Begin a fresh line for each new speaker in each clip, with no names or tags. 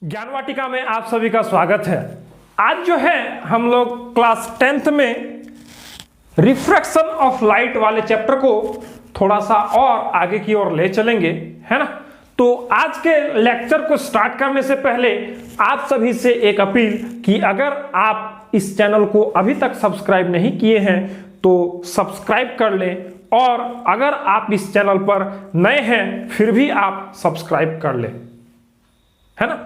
ज्ञान वाटिका में आप सभी का स्वागत है। आज जो है हम लोग क्लास 10th में रिफ्रैक्शन ऑफ लाइट वाले चैप्टर को थोड़ा सा और आगे की ओर ले चलेंगे, है ना। तो आज के लेक्चर को स्टार्ट करने से पहले आप सभी से एक अपील कि अगर आप इस चैनल को अभी तक सब्सक्राइब नहीं किए हैं तो सब्सक्राइब कर लें, और अगर आप इस चैनल पर नए हैं फिर भी आप सब्सक्राइब कर लें, है ना।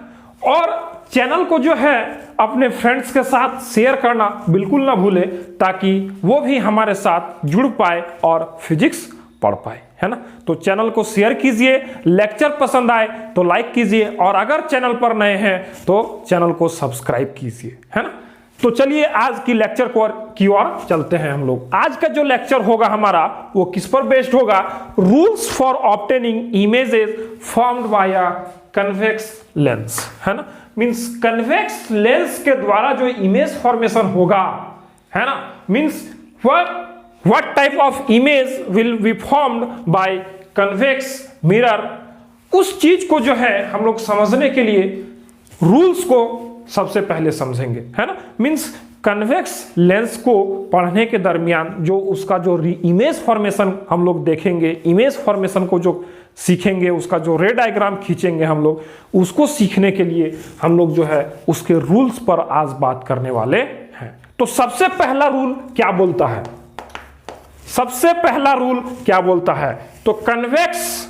और चैनल को जो है अपने फ्रेंड्स के साथ शेयर करना बिल्कुल ना भूले, ताकि वो भी हमारे साथ जुड़ पाए और फिजिक्स पढ़ पाए, है ना। तो चैनल को शेयर कीजिए, लेक्चर पसंद आए तो लाइक कीजिए, और अगर चैनल पर नए हैं तो चैनल को सब्सक्राइब कीजिए, है ना। तो चलिए आज की लेक्चर की ओर चलते हैं हम लोग। आज का जो लेक्चर होगा हमारा वो किस पर बेस्ड होगा? Rules for obtaining images formed by a convex lens, है ना। मींस कन्वेक्स लेंस के द्वारा जो इमेज फॉर्मेशन होगा, है ना। Means what type of image will be formed by convex mirror, उस चीज को जो है हम लोग समझने के लिए रूल्स को सबसे पहले समझेंगे, है ना। मींस कन्वेक्स लेंस को पढ़ने के दरमियान जो उसका जो इमेज फॉर्मेशन हम लोग देखेंगे, इमेज फॉर्मेशन को जो सीखेंगे, उसका जो रे डायग्राम खींचेंगे हम लोग, उसको सीखने के लिए हम लोग जो है उसके रूल्स पर आज बात करने वाले हैं। तो सबसे पहला रूल क्या बोलता है? सबसे पहला रूल क्या बोलता है? तो कन्वेक्स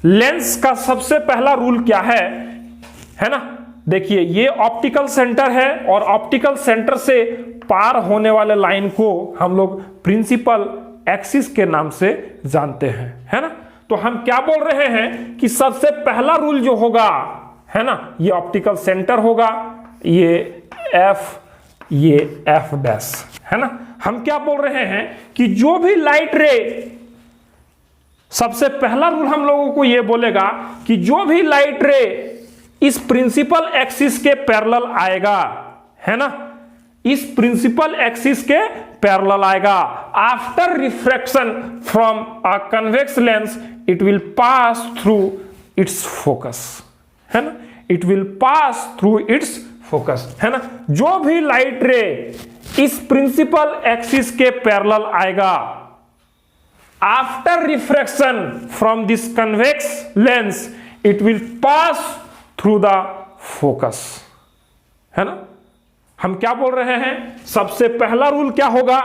लेंस का सबसे पहला रूल क्या है ना। देखिए ये ऑप्टिकल सेंटर है, और ऑप्टिकल सेंटर से पार होने वाले लाइन को हम लोग प्रिंसिपल एक्सिस के नाम से जानते हैं, है ना। तो हम क्या बोल रहे हैं कि सबसे पहला रूल जो होगा, है ना, ये ऑप्टिकल सेंटर होगा, ये एफ डैश, है ना। हम क्या बोल रहे हैं कि जो भी लाइट रे, सबसे पहला रूल हम लोगों को ये बोलेगा कि जो भी लाइट रे इस प्रिंसिपल एक्सिस के पैरेलल आएगा, है ना, इस प्रिंसिपल एक्सिस के पैरेलल आएगा, after refraction from a convex lens it will pass through it's focus, है ना। It will pass through it's focus, है ना। जो भी लाइट रे इस प्रिंसिपल एक्सिस के पैरेलल आएगा, after refraction from this convex lens it will pass through the focus, है ना। हम क्या बोल रहे हैं? सबसे पहला रूल क्या होगा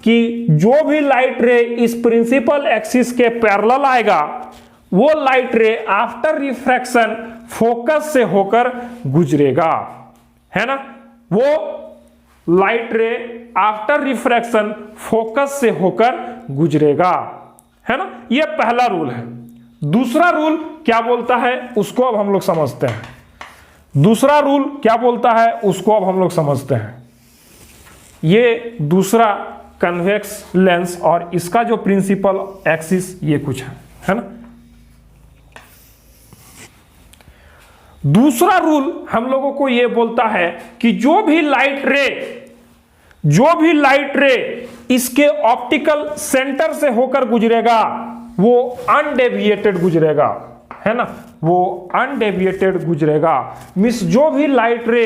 कि जो भी लाइट रे इस प्रिंसिपल एक्सिस के पैरेलल आएगा, वो लाइट रे आफ्टर रिफ्रैक्शन फोकस से होकर गुजरेगा, है ना। वो लाइट रे आफ्टर रिफ्रैक्शन फोकस से होकर गुजरेगा, है ना। ये पहला रूल है। दूसरा रूल क्या बोलता है उसको अब हम लोग समझते हैं। दूसरा रूल क्या बोलता है उसको अब हम लोग समझते हैं। ये दूसरा कन्वेक्स लेंस और इसका जो प्रिंसिपल एक्सिस ये कुछ है ना। दूसरा रूल हम लोगों को ये बोलता है कि जो भी लाइट रे इसके ऑप्टिकल सेंटर से होकर गुजरेगा वो अनडेविएटेड गुजरेगा, है ना। वो अनडेविएटेड गुजरेगा। मींस जो भी लाइट रे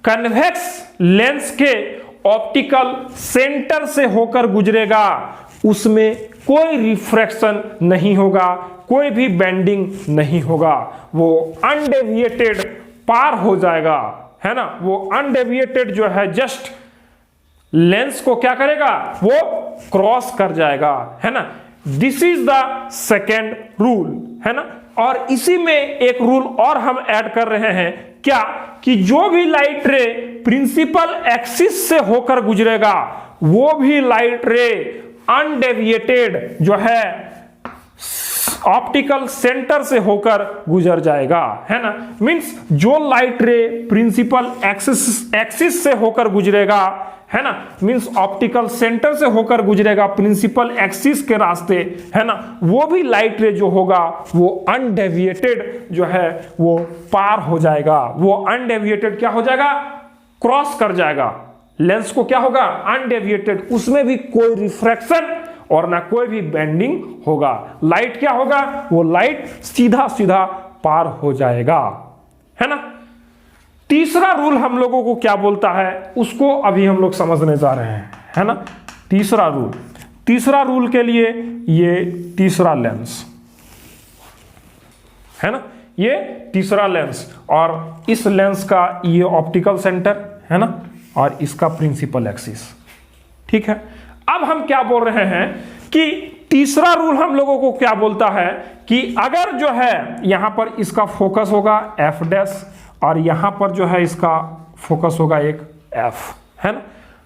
कन्वेक्स लेंस के ऑप्टिकल सेंटर से होकर गुजरेगा उसमें कोई रिफ्रैक्शन नहीं होगा, कोई भी बेंडिंग नहीं होगा, वो अनडेविएटेड पार हो जाएगा, है ना। वो अनडेविएटेड जो है जस्ट लेंस को क्या करेगा? वो क्रॉस कर जाएगा, है ना। This is the second rule, है ना। और इसी में एक रूल और हम ऐड कर रहे हैं, क्या कि जो भी लाइट रे प्रिंसिपल एक्सिस से होकर गुजरेगा वो भी लाइट रे अनडेविएटेड जो है ऑप्टिकल सेंटर से होकर गुजर जाएगा, है ना। मींस जो लाइट रे प्रिंसिपल एक्सिस से होकर गुजरेगा, है ना, मींस ऑप्टिकल सेंटर से होकर गुजरेगा प्रिंसिपल एक्सिस के रास्ते, है ना, वो भी लाइट रे जो होगा वो अनडेविएटेड जो है वो पार हो जाएगा। वो अनडेविएटेड क्या हो जाएगा? क्रॉस कर जाएगा। लेंस को क्या होगा? अनडेविएटेड, उसमें भी कोई रिफ्रैक्शन और ना कोई भी बेंडिंग होगा। लाइट क्या होगा? वो लाइट सीधा सीधा पार हो जाएगा, है ना। तीसरा रूल हम लोगों को क्या बोलता है उसको अभी हम लोग समझने जा रहे हैं, है ना। तीसरा रूल के लिए ये तीसरा लेंस है ना, ये तीसरा लेंस, और इस लेंस का ये ऑप्टिकल सेंटर है ना, और इसका प्रिंसिपल एक्सिस। ठीक है, अब हम क्या बोल रहे हैं कि तीसरा रूल हम लोगों को क्या बोलता है कि अगर जो है यहां पर इसका फोकस होगा एफ डैश, और यहां पर जो है इसका फोकस होगा एक एफ, है ना।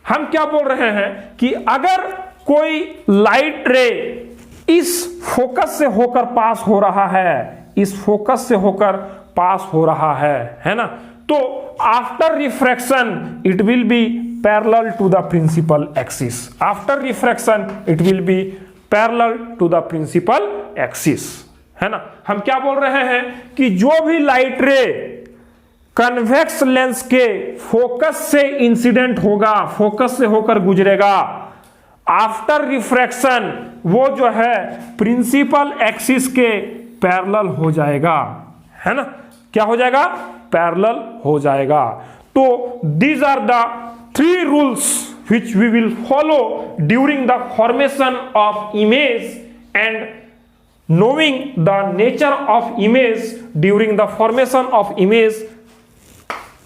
हम क्या बोल रहे हैं कि अगर कोई लाइट रे इस फोकस से होकर पास हो रहा है, इस फोकस से होकर पास हो रहा है ना, तो after refraction it will be parallel to the principal axis. After refraction it will be parallel to the principal axis, है ना। हम क्या बोल रहे हैं कि जो भी लाइट रे कन्वेक्स लेंस के फोकस से इंसिडेंट होगा, फोकस से होकर गुजरेगा, आफ्टर रिफ्रैक्शन वो जो है प्रिंसिपल एक्सिस के पैरेलल हो जाएगा, है ना। क्या हो जाएगा? पैरेलल हो जाएगा। तो these are the 3 rules which we will follow during the formation of image and knowing the nature of image during the formation of image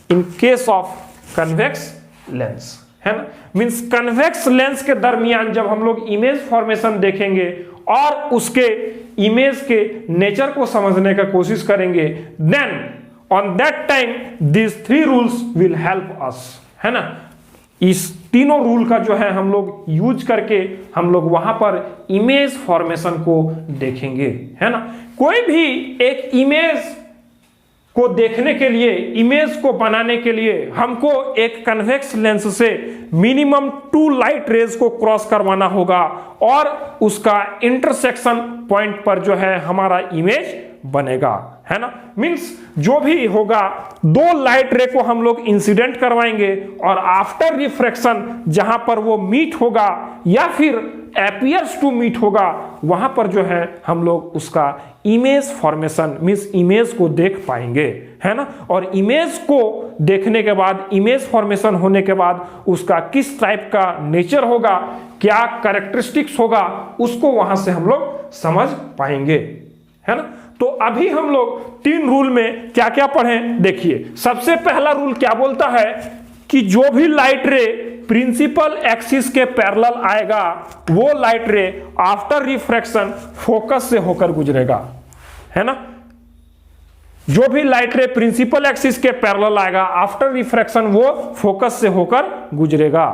in case of convex lens, है ना। मीन्स कन्वेक्स लेंस के दरमियान जब हम लोग image formation देखेंगे और उसके इमेज के नेचर को समझने का कोशिश करेंगे, then on that time this 3 rules will help us, है ना। इस तीनों रूल का जो है हम लोग यूज करके हम लोग वहां पर इमेज फॉर्मेशन को देखेंगे, है ना। कोई भी एक इमेज को देखने के लिए, इमेज को बनाने के लिए हमको एक कन्वेक्स लेंस से मिनिमम 2 लाइट रेज को क्रॉस करवाना होगा और उसका इंटरसेक्शन पॉइंट पर जो है हमारा इमेज बनेगा, है ना। मींस जो भी होगा 2 लाइट रे को हम लोग इंसिडेंट करवाएंगे और आफ्टर रिफ्रैक्शन जहां पर वो मीट होगा या फिर अपीयर्स टू मीट होगा, वहां पर जो है हम लोग उसका इमेज फॉर्मेशन मींस इमेज को देख पाएंगे, है ना। और इमेज को देखने के बाद, इमेज फॉर्मेशन होने के बाद उसका किस टाइप का नेचर होगा, क्या कैरेक्टरिस्टिक्स होगा, उसको वहां से हम लोग समझ पाएंगे, है ना। तो अभी हम लोग 3 रूल में क्या क्या पढ़े देखिए। सबसे पहला रूल क्या बोलता है कि जो भी लाइट रे प्रिंसिपल एक्सिस के पैरेलल आएगा वो लाइट रे आफ्टर रिफ्रैक्शन फोकस से होकर गुजरेगा, है ना। जो भी लाइट रे प्रिंसिपल एक्सिस के पैरेलल आएगा आफ्टर रिफ्रैक्शन वो फोकस से होकर गुजरेगा।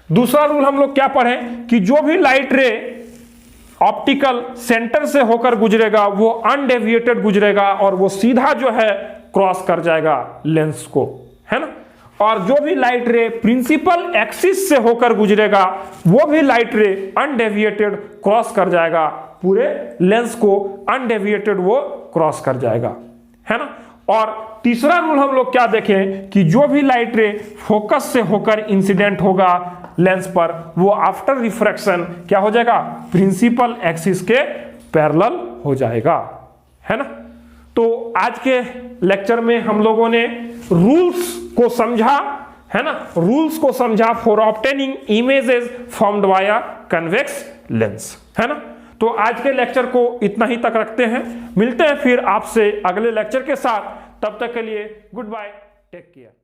दूसरा रूल हम लोग क्या पढ़े कि जो भी लाइट रे ऑप्टिकल सेंटर से होकर गुजरेगा वो अनडेविएटेड गुजरेगा और वो सीधा जो है क्रॉस कर जाएगा लेंस को, है ना। और जो भी लाइट रे प्रिंसिपल एक्सिस से होकर गुजरेगा वो भी लाइट रे अनडेविएटेड क्रॉस कर जाएगा, पूरे लेंस को अनडेविएटेड वो क्रॉस कर जाएगा, है ना। और तीसरा रूल हम लोग क्या देखें कि जो भी लाइट रे फोकस से होकर इंसिडेंट होगा लेंस पर वो आफ्टर रिफ्रैक्शन क्या हो जाएगा? प्रिंसिपल एक्सिस के पैरेलल हो जाएगा, है ना। तो आज के लेक्चर में हम लोगों ने रूल्स को समझा, है ना, रूल्स को समझा for obtaining images formed by convex lens, है ना। तो आज के लेक्चर को इतना ही तक रखते हैं, मिलते हैं फिर आपसे अगले लेक्चर के साथ। तब तक के लिए गुड बाय, टेक केयर।